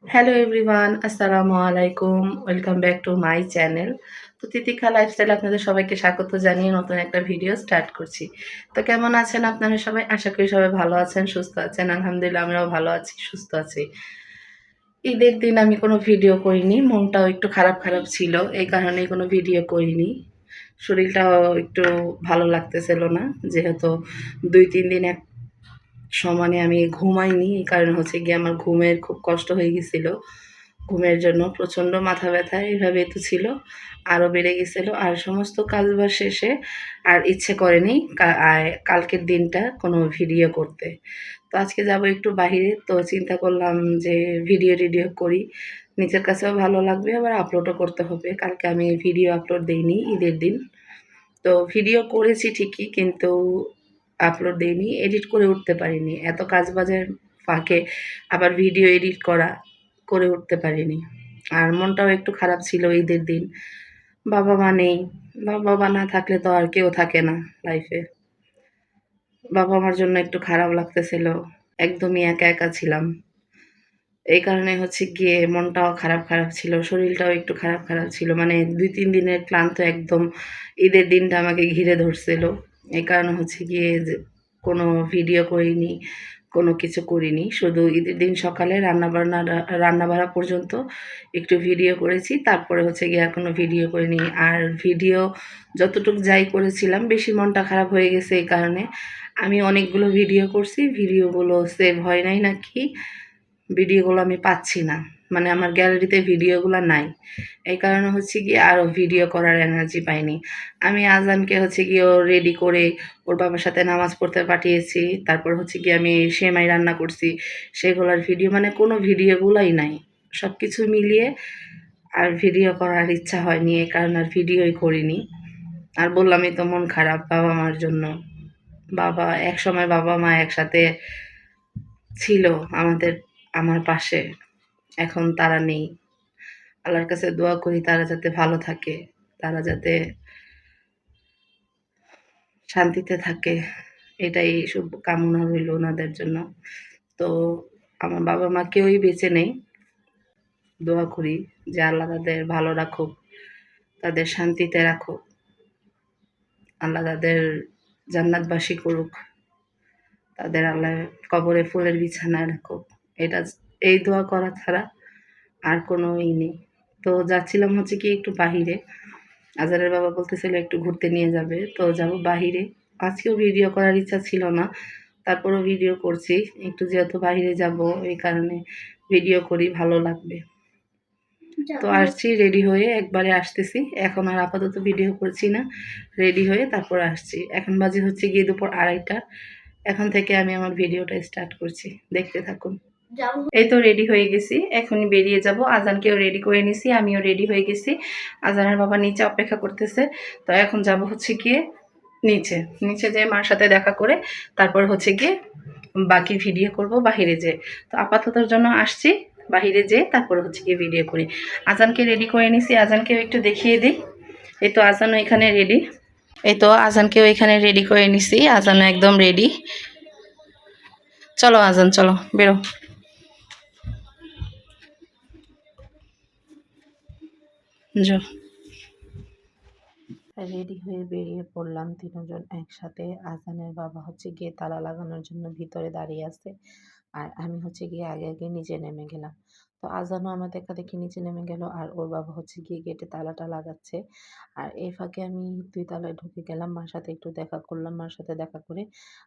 Hello everyone, আসসালামু আলাইকুম। Welcome back to my channel. তো তিতিক্ষা লাইফস্টাইল আপনাদের সবাইকে স্বাগত জানিয়ে নতুন একটা ভিডিও স্টার্ট করছি। তো কেমন আছেন আপনারা সবাই? আশা করি সবাই ভালো আছেন, সুস্থ আছেন। আলহামদুলিল্লাহ আমরাও ভালো আছি, সুস্থ আছি। ঈদের দিন আমি কোনো ভিডিও করিনি। মনটাও একটু খারাপ, খারাপ ছিল। এই কারণেই কোনো ভিডিও করিনি। শরীরটাও একটু ভালো লাগতেছিল না। যেহেতু ২-৩ দিন সমানে আমি ঘুমাইনি। এই কারণে হচ্ছে গিয়ে আমার ঘুমের খুব কষ্ট হয়ে গেছিল। ঘুমের জন্য প্রচণ্ড মাথা ব্যথা এভাবেই তো ছিল। আরও বেড়ে গেছিল। আর সমস্ত কাজবাজ শেষে আর ইচ্ছে করেনি কালকের দিনটা কোনো ভিডিও করতে। তো আজকে যাবো একটু বাহিরে। তো চিন্তা করলাম যে ভিডিও করি। নিজের কাছেও ভালো লাগবে আবার আপলোডও করতে হবে। কালকে আমি ভিডিও আপলোড দেইনি ঈদের দিন। তো ভিডিও করেছি ঠিকই কিন্তু আপলোড দেইনি, এডিট করে উঠতে পারিনি। এত কাজবাজের ফাঁকে আবার ভিডিও এডিট করে উঠতে পারিনি। আর মনটাও একটু খারাপ ছিল ঈদের দিন। বাবা-মা নেই। বাবা-মা না থাকলে তো আর কেউ থাকে না লাইফে। বাবা-মার জন্য একটু খারাপ লাগতেছিল। একদমই একা, একা ছিলাম। এই কারণে হচ্ছে গিয়ে মনটাও খারাপ, খারাপ ছিল। শরীরটাও একটু খারাপ, খারাপ ছিল। মানে ২-৩ দিনের ক্লান্ত একদম ঈদের দিনটা আমাকে ঘিরে ধরছিল। এই কারণে হচ্ছে গিয়ে যে কোনো ভিডিও করিনি, কোনো কিছু করিনি। শুধু ঈদের দিন সকালে রান্নাবাড়া পর্যন্ত একটু ভিডিও করেছি। তারপরে হচ্ছে গিয়ে আর কোনো ভিডিও করিনি। আর ভিডিও যতটুক যাই করেছিলাম বেশি মনটা খারাপ হয়ে গেছে এই কারণে। আমি অনেকগুলো ভিডিও করছি। ভিডিওগুলো সেভ হয় নাই নাকি ভিডিওগুলো আমি পাচ্ছি না। মানে আমার গ্যালারিতে ভিডিওগুলা নাই। এই কারণে হচ্ছে গিয়ে আরও ভিডিও করার এনার্জি পাইনি। আমি আজানকে হচ্ছে গিয়ে রেডি করে ওর বাবার সাথে নামাজ পড়তে পাঠিয়েছি। তারপর হচ্ছে গিয়ে আমি সেমাই রান্না করছি। সেগুলার ভিডিও মানে কোনো ভিডিওগুলাই নাই। সবকিছু মিলিয়ে আর ভিডিও করার ইচ্ছা হয়নি। এই কারণে আর ভিডিওই করিনি। আর বললামই তো মন খারাপ বাবা-মার জন্য। একসময় বাবা-মা একসাথে ছিল আমার পাশে। এখন তারা নেই। আল্লাহর কাছে দোয়া করি তারা যাতে ভালো থাকে। তারা যাতে শান্তিতে থাকে। এটাই শুভ কামনা রইল ওনাদের জন্য। তো আমার বাবা-মা কেউই বেঁচে নেই। দোয়া করি যে আল্লাহ তাদের ভালো রাখুক, তাদের শান্তিতে রাখুক। আল্লাহ তাদের জান্নাতবাসী করুক। তাদের আল্লাহ কবরে ফুলের বিছানায় রাখুক। এটা এই দোয়া করা ছাড়া আর কোনো নেই। তো যাচ্ছিলাম হচ্ছে কি একটু বাহিরে। আজারের বাবা বলতেছিল একটু ঘুরতে নিয়ে যাবে। তো যাবো বাহিরে। আজকেও ভিডিও করার ইচ্ছা ছিল না। তারপরেও ভিডিও করছি। একটু যেহেতু বাহিরে যাবো এই কারণে ভিডিও করি, ভালো লাগবে। তো আসছি রেডি হয়ে একবারে আসতেছি। এখন আর আপাতত ভিডিও করছি না। রেডি হয়ে তারপর আসছি। এখন বাজে হচ্ছে গিয়ে দুপুর ২:৩০। এখন থেকে আমি আমার ভিডিওটা স্টার্ট করছি। দেখতে থাকুন। এই তো রেডি হয়ে গেছি। এখনই বেরিয়ে যাব। আজানকেও রেডি করে নিছি। আমিও রেডি হয়ে গেছি। আজানের বাবা নিচে অপেক্ষা করতেছে। তো এখন যাব হচ্ছে গিয়ে নিচে। নিচে যেয়ে মার সাথে দেখা করে তারপর হচ্ছে গিয়ে বাকি ভিডিও করব বাহিরে যেয়ে। তো আপাততর জন্য আসছি। বাহিরে যেয়ে তারপরে হচ্ছে গিয়ে ভিডিও করি। আজানকে রেডি করে নিছি। আজানকেও একটু দেখিয়ে দিই। এই তো আজানও এখানে রেডি। এই তো আজানকেও এখানে রেডি করে নিছি। আজানও একদম রেডি। চলো আজান চলো বেরো। যাও। রেডি হয়ে বেরিয়ে পড়লাম তিনজন একসাথে। আজানের বাবা হচ্ছে গিয়ে তালা লাগানোর জন্য ভিতরে দাঁড়িয়ে আছে। আর আমি হচ্ছে গিয়ে আগে আগে নিচে নেমে গেলাম। তো আজানও আমার দেখা দেখি নিচে নেমে গেল আর ওর বাবা হচ্ছে গিয়ে গেটে তালাটা লাগাচ্ছে। আর এই ফাঁকে আমি ২ তলায় ঢুকে গেলাম। মার সাথে একটু দেখা করলাম। মার সাথে দেখা করে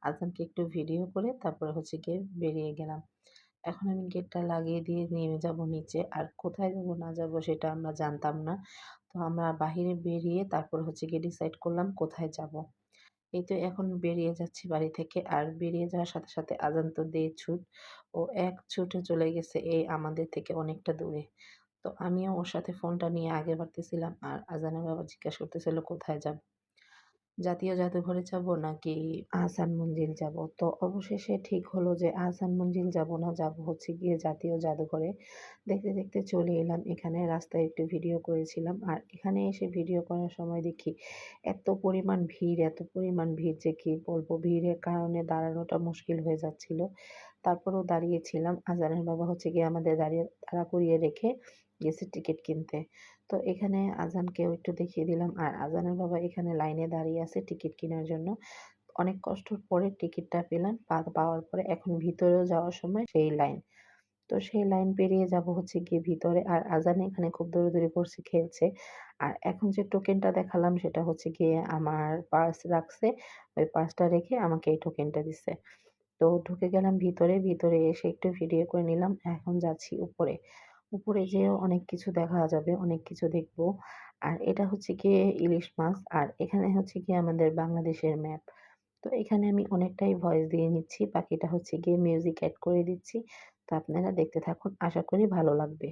আজানকে একটু ভিডিও করে তারপরে হচ্ছে গিয়ে বেরিয়ে গেলাম। এখন আমি গেটটা লাগিয়ে দিয়ে নেমে যাব নিচে। আর কোথায় যাব না যাব সেটা আমরা জানতাম না। তো আমরা বাহিরে বেরিয়ে তারপর হচ্ছে গিয়ে ডিসাইড করলাম কোথায় যাব। এই তো এখন বেরিয়ে যাচ্ছি বাড়ি থেকে। আর বেরিয়ে যাওয়ার সাথে সাথে আজান তো দে ছুট। ও এক ছুটে চলে গেছে এই আমাদের থেকে অনেকটা দূরে। তো আমিও ওর সাথে ফোনটা নিয়ে আগে বাড়তেছিলাম। আর আজানের বাবা জিজ্ঞাসা করতেছিল কোথায় যাব। জাতীয় জাদুঘরে যাব নাকি আহসান মঞ্জিল যাব। তো অবশেষে ঠিক হলো যে আহসান মঞ্জিল যাব না, যাব হচ্ছে গিয়ে জাতীয় জাদুঘরে। দেখতে দেখতে চলে এলাম এখানে। রাস্তায় একটু ভিডিও করেছিলাম। আর এখানে এসে ভিডিও করার সময় দেখি এত পরিমাণ ভিড় যে কি বলবো। ভিড়ের কারণে দাঁড়ানোটা মুশকিল হয়ে যাচ্ছিল। তারপরেও দাঁড়িয়েছিলাম। আজানের বাবা হচ্ছে গিয়ে আমাদের দাঁড়া করিয়ে রেখে গেছে টিকিট কিনতে। তো এখানে আজানকেও একটু দেখিয়ে দিলাম। আর আজানের বাবা এখানে লাইনে দাঁড়িয়ে আছে টিকিট কেনার জন্য। অনেক কষ্টর পরে টিকিটটা পেলাম। পাওয়ার পরে এখন ভিতরেও যাওয়ার সময় সেই লাইন। তো সেই লাইন পেরিয়ে যাবো হচ্ছে গিয়ে ভিতরে। আর আজান এখানে খুব দৌড়াদৌড়ি করছে, খেলছে। আর এখন যে টোকেনটা দেখালাম সেটা হচ্ছে গিয়ে আমার পার্স রাখছে। ওই পার্সটা রেখে আমাকে এই টোকেনটা দিছে। তো ঢুকে গেলাম ভিতরে। ভিতরে এসে একটু ভিডিও করে নিলাম। এখন যাচ্ছি উপরে। উপরে যেয়েও অনেক কিছু দেখা যাবে, অনেক কিছু দেখব। আর এটা হচ্ছে গিয়ে ইলিশ মাছ। আর এখানে হচ্ছে গিয়ে আমাদের বাংলাদেশের ম্যাপ। তো এখানে আমি অনেকটাই ভয়েস দিয়ে নিচ্ছি। বাকিটা হচ্ছে গিয়ে মিউজিক এড করে দিচ্ছি। তো আপনারা দেখতে থাকুন। আশা করি ভালো লাগবে।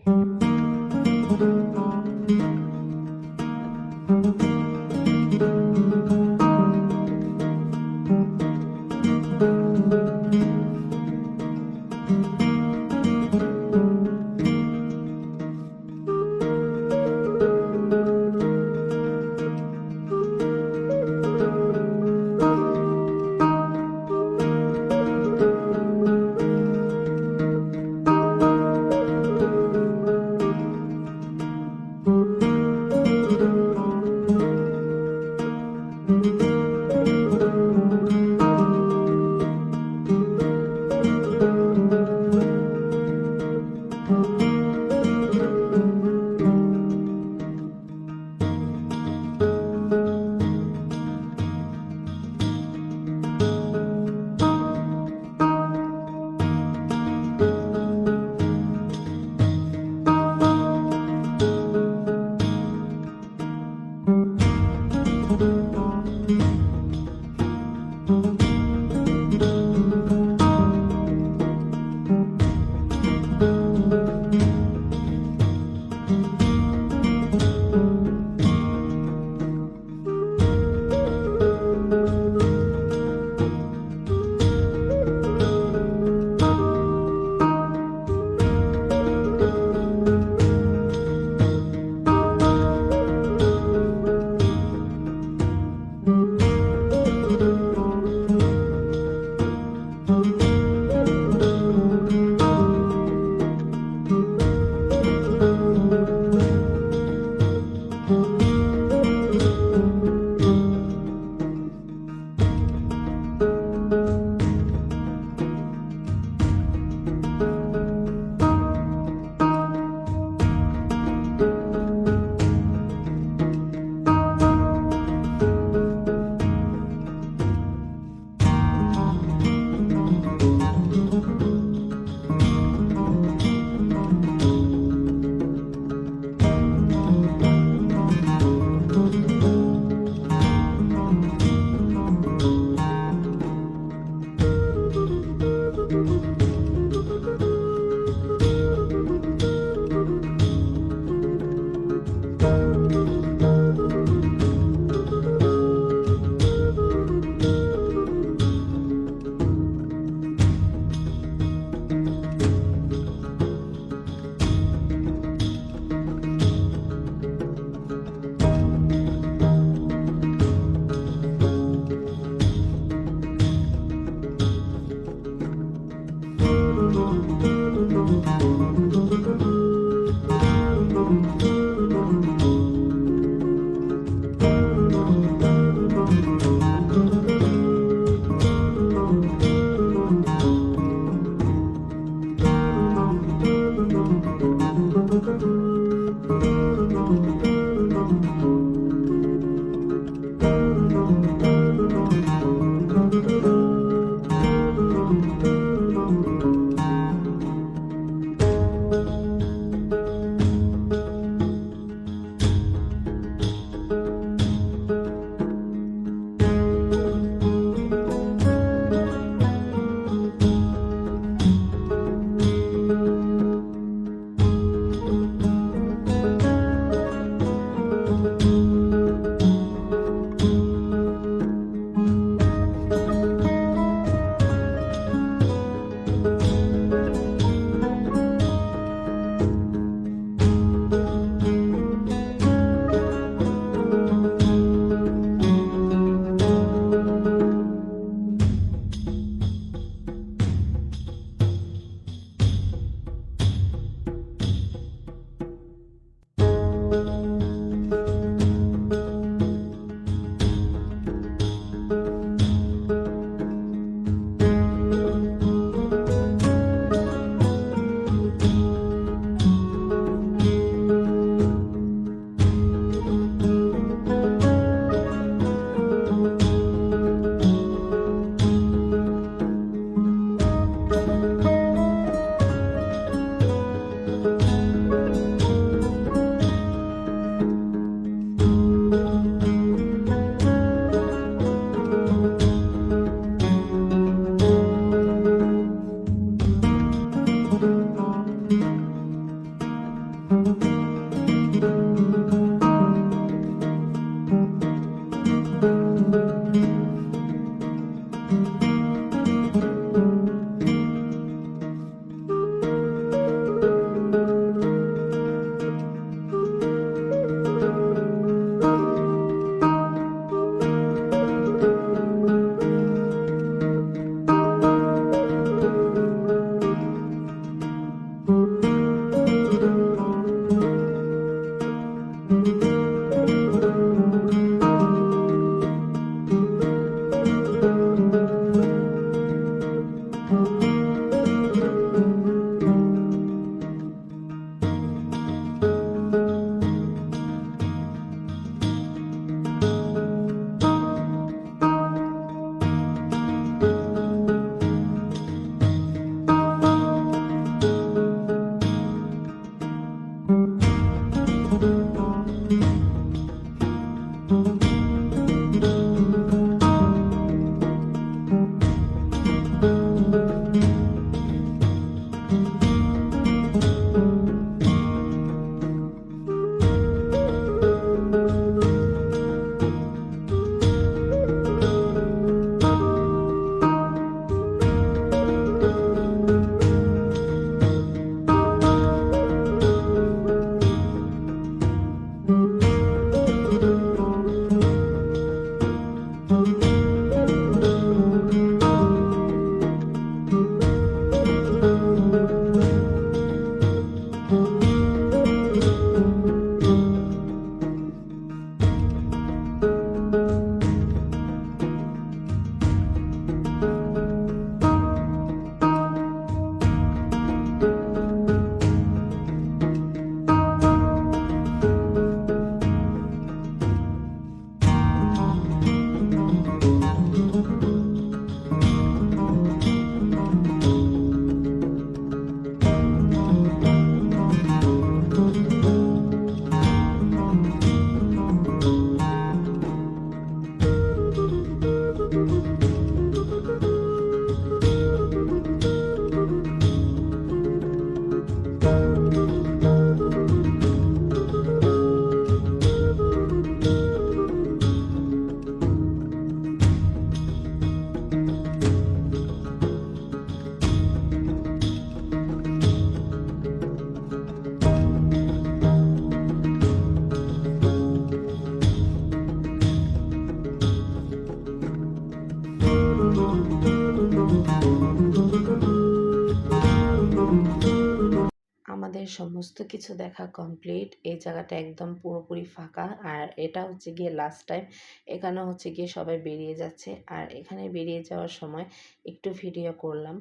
আমাদের সমস্ত কিছু দেখা কমপ্লিট। এই জায়গাটা একদম পুরোপুরি ফাঁকা। আর এটা হচ্ছে গিয়ে লাস্ট টাইম। এখানে হচ্ছে গিয়ে সবাই বেরিয়ে যাচ্ছে। আর এখানে বেরিয়ে যাওয়ার সময় একটু ভিডিও করলাম।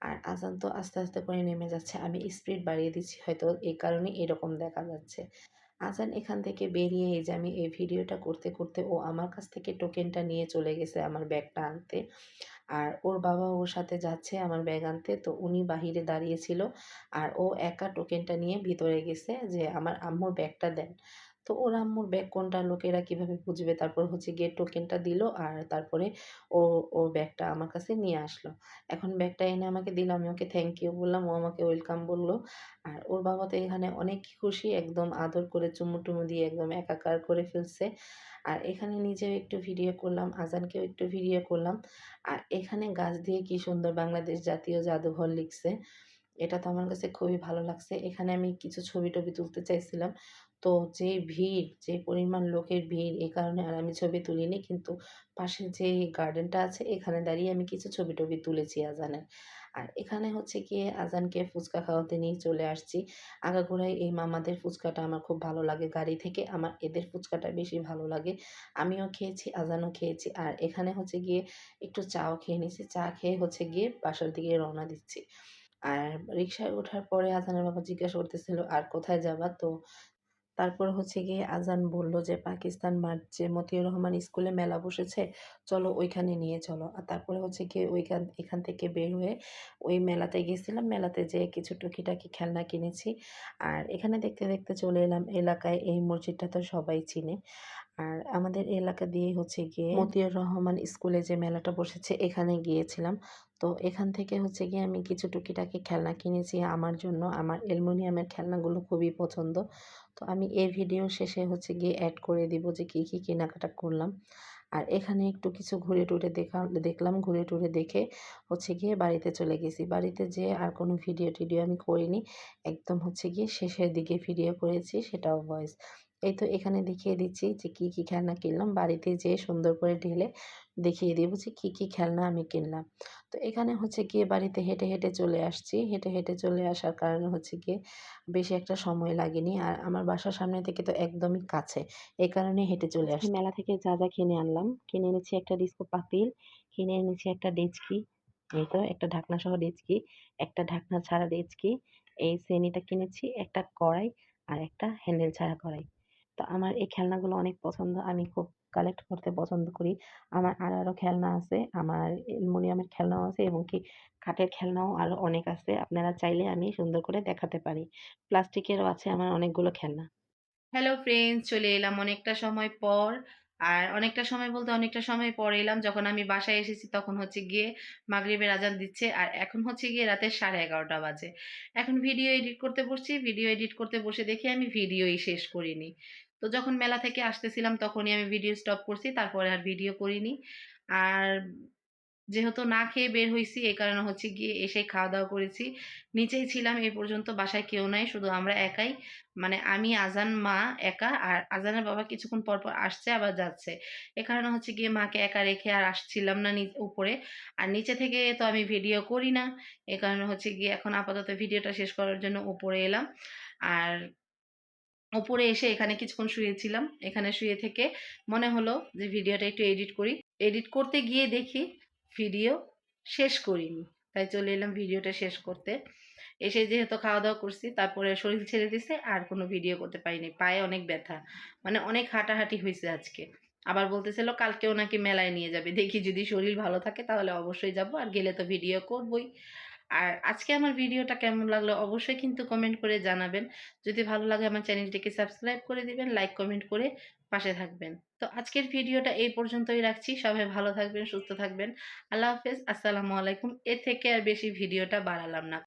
আর আজান তো আস্তে, আস্তে করে নেমে যাচ্ছে। আমি স্পিড বাড়িয়ে দিচ্ছি হয়তো এই কারণেই এরকম দেখা যাচ্ছে। আজান এখান থেকে বেরিয়ে এই যে আমি এই ভিডিওটা করতে, করতে ও আমার কাছ থেকে টোকেনটা নিয়ে চলে গেছে আমার ব্যাগটা আনতে। আর ওর বাবা ওর সাথে যাচ্ছে আমার ব্যাগ আনতে। তো উনি বাহিরে দাঁড়িয়েছিল। আর ও একা টোকেনটা নিয়ে ভিতরে গেছে যে, "আমার আম্মুর ব্যাগটা দেন।" তো ওর আম্মুর ব্যাগ কোনটা লোকেরা কিভাবে বুঝবে? তারপর হচ্ছে গিয়ে টোকেনটা দিল আর তারপরে ও ওর ব্যাগটা আমার কাছে নিয়ে আসলো। এখন ব্যাগটা এনে আমাকে দিল। আমি ওকে থ্যাংক ইউ বললাম। ও আমাকে ওয়েলকাম বলল। আর ওর বাবা তো এখানে অনেক খুশি। একদম আদর করে চুমু-টুমু দিয়ে একদম একাকার করে ফেলছে। আর এখানে নিজেও একটু ভিডিও করলাম, আজানকেও একটু ভিডিও করলাম। আর এখানে গাছ দিয়ে কি সুন্দর বাংলাদেশ জাতীয় জাদুঘর লিখছে। এটা তো আমার কাছে খুবই ভালো লাগছে। এখানে আমি কিছু ছবি-টবি তুলতে চাইছিলাম। তো যে ভিড়, যে পরিমাণ লোকের ভিড় এই কারণে আর আমি ছবি তুলিনি। কিন্তু পাশে যে গার্ডেনটা আছে এখানে দাঁড়িয়ে আমি কিছু ছবি-টবি তুলেছি আজানের। আর এখানে হচ্ছে গিয়ে আজানকে ফুচকা খাওয়াতে নিয়ে চলে আসছি। আগাগোড়াই এই মামাদের ফুচকাটা আমার খুব ভালো লাগে। গাড়ি থেকে আমার এদের ফুচকাটা বেশি ভালো লাগে। আমিও খেয়েছি, আজানও খেয়েছি। আর এখানে হচ্ছে গিয়ে একটু চাও খেয়ে নিছি। চা খেয়ে হচ্ছে গিয়ে বাসার দিকে রওনা দিচ্ছি। আর রিক্সায় ওঠার পরে আজানের বাবা জিজ্ঞাসা করতেছিল, "আর কোথায় যাবা?" তো তারপর হচ্ছে গিয়ে আজান বলল যে, "পাকিস্তান মাঠ যে মতিউর রহমান স্কুলে মেলা বসেছে, চলো ওইখানে নিয়ে চলো।" আর তারপরে হচ্ছে গিয়ে এখান থেকে বের হয়ে ওই মেলাতে গেছিলাম। মেলাতে যেয়ে কিছু টুকিটাকি খেলনা কিনেছি। আর এখানে দেখতে, দেখতে চলে এলাম এলাকায়। এই মসজিদটা তো সবাই চিনে। আর আমাদের এলাকা দিয়ে হচ্ছে গিয়ে মতিউর রহমান স্কুলে যে মেলাটা বসেছে এখানে গিয়েছিলাম। তো এখান থেকে হচ্ছে গিয়ে আমি কিছু টুকিটাকি খেলনা কিনেছি আমার জন্য। আমার অ্যালুমিনিয়ামের খেলনাগুলো খুবই পছন্দ। তো আমি এই ভিডিও শেষে হচ্ছে গিয়ে এড করে দিব যে কি, কি কেনাকাটা করলাম। আর এখানে একটু কিছু ঘুরে টুরে দেখলাম। ঘুরে টুরে দেখে হচ্ছে গিয়ে বাড়িতে চলে গেছি। বাড়িতে যেয়ে আর কোনো ভিডিও-টিডিও আমি করিনি। একদম হচ্ছে গিয়ে শেষের দিকে ভিডিও করেছি সেটাও ভয়েস। এই তো এখানে দেখিয়ে দিচ্ছি যে কি, কি খেলনা কিনলাম। বাড়িতে যেয়ে সুন্দর করে ঢেলে দেখিয়ে দিব যে কি, কি খেলনা আমি কিনলাম। তো এখানে হচ্ছে গিয়ে বাড়িতে হেঁটে, হেঁটে চলে আসছি। হেঁটে, হেঁটে চলে আসার কারণে হচ্ছে গিয়ে বেশি একটা সময় লাগেনি। আর আমার বাসার সামনে থেকে তো একদমই কাছে। এই কারণে হেঁটে চলে আসছি। মেলা থেকে যা, যা কিনে আনলাম, কিনে এনেছি একটা ডিস্কো পাতিল, কিনে এনেছি একটা ডেচকি, এই তো একটা ঢাকনা সহ ডেচকি, একটা ঢাকনা ছাড়া ডেচকি, এই শ্রেণীটা কিনেছি, একটা কড়াই আর একটা হ্যান্ডেল ছাড়া কড়াই। তো আমার এই খেলনাগুলো অনেক পছন্দ। আমি খুব কালেক্ট করতে পছন্দ করি। আমার আরো খেলনা আছে। আমার অ্যালুমিনিয়ামের খেলনাও আছে এবং কি কাঠের খেলনাও আরো অনেক আছে। আপনারা চাইলে আমি সুন্দর করে দেখাতে পারি। প্লাস্টিকেরও আছে আমার অনেকগুলো খেলনা। হ্যালো ফ্রেন্ডস, চলে এলাম অনেকটা সময় পর। আর অনেকটা সময় বলতে অনেকটা সময় পর এলাম। যখন আমি বাসায় এসেছি তখন হচ্ছে গিয়ে মাগরিবের আজান দিচ্ছে। আর এখন হচ্ছে গিয়ে রাতের 11:30 বাজে। এখন ভিডিও এডিট করতে বসছি। ভিডিও এডিট করতে বসে দেখি আমি ভিডিওই শেষ করিনি। তো যখন মেলা থেকে আসতেছিলাম তখনই আমি ভিডিও স্টপ করছি। তারপরে আর ভিডিও করিনি। আর যেহেতু না খেয়ে বের হইছি এই কারণে হচ্ছে গিয়ে এসে খাওয়া-দাওয়া করেছি। নিচেই ছিলাম এই পর্যন্ত, বাসায় কেউ নাই। শুধু আমরা একাই। মানে আমি, আজান, মা একা। আর আজানের বাবা কিছুক্ষণ পর, পর আসছে আবার যাচ্ছে। এ কারণে হচ্ছে গিয়ে মাকে একা রেখে আর আসছিলাম না উপরে। আর নিচে থেকে তো আমি ভিডিও করি না। এ কারণে হচ্ছে গিয়ে এখন আপাতত ভিডিওটা শেষ করার জন্য উপরে এলাম। আর উপরে এসে এখানে কিছুক্ষণ শুয়েছিলাম। এখানে শুয়ে থেকে মনে হলো যে ভিডিওটা একটু এডিট করি। এডিট করতে গিয়ে দেখি ভিডিও শেষ করিনি। তাই চলে এলাম ভিডিওটা শেষ করতে। এসে যেহেতু খাওয়া-দাওয়া করছি তারপরে শরীর ছেড়ে দিছে আর কোনো ভিডিও করতে পারিনি। পায়ে অনেক ব্যথা। মানে অনেক হাঁটাহাঁটি হইছে আজকে। আবার বলতেছিল কালকেও নাকি মেলায় নিয়ে যাবে। দেখি যদি শরীর ভালো থাকে তাহলে অবশ্যই যাবো। আর গেলে তো ভিডিও করবই। আর আজকে আমার ভিডিওটা কেমন লাগলো অবশ্যই কিন্তু কমেন্ট করে জানাবেন। যদি ভালো লাগে আমার চ্যানেলটিকে সাবস্ক্রাইব করে দিবেন, লাইক কমেন্ট করে পাশে থাকবেন। তো আজকের ভিডিওটা এই পর্যন্তই রাখছি। সবাই ভালো থাকবেন, সুস্থ থাকবেন। আল্লাহ হাফেজ। আসসালামু আলাইকুম। এর থেকে আর বেশি ভিডিওটা বাড়ালাম না।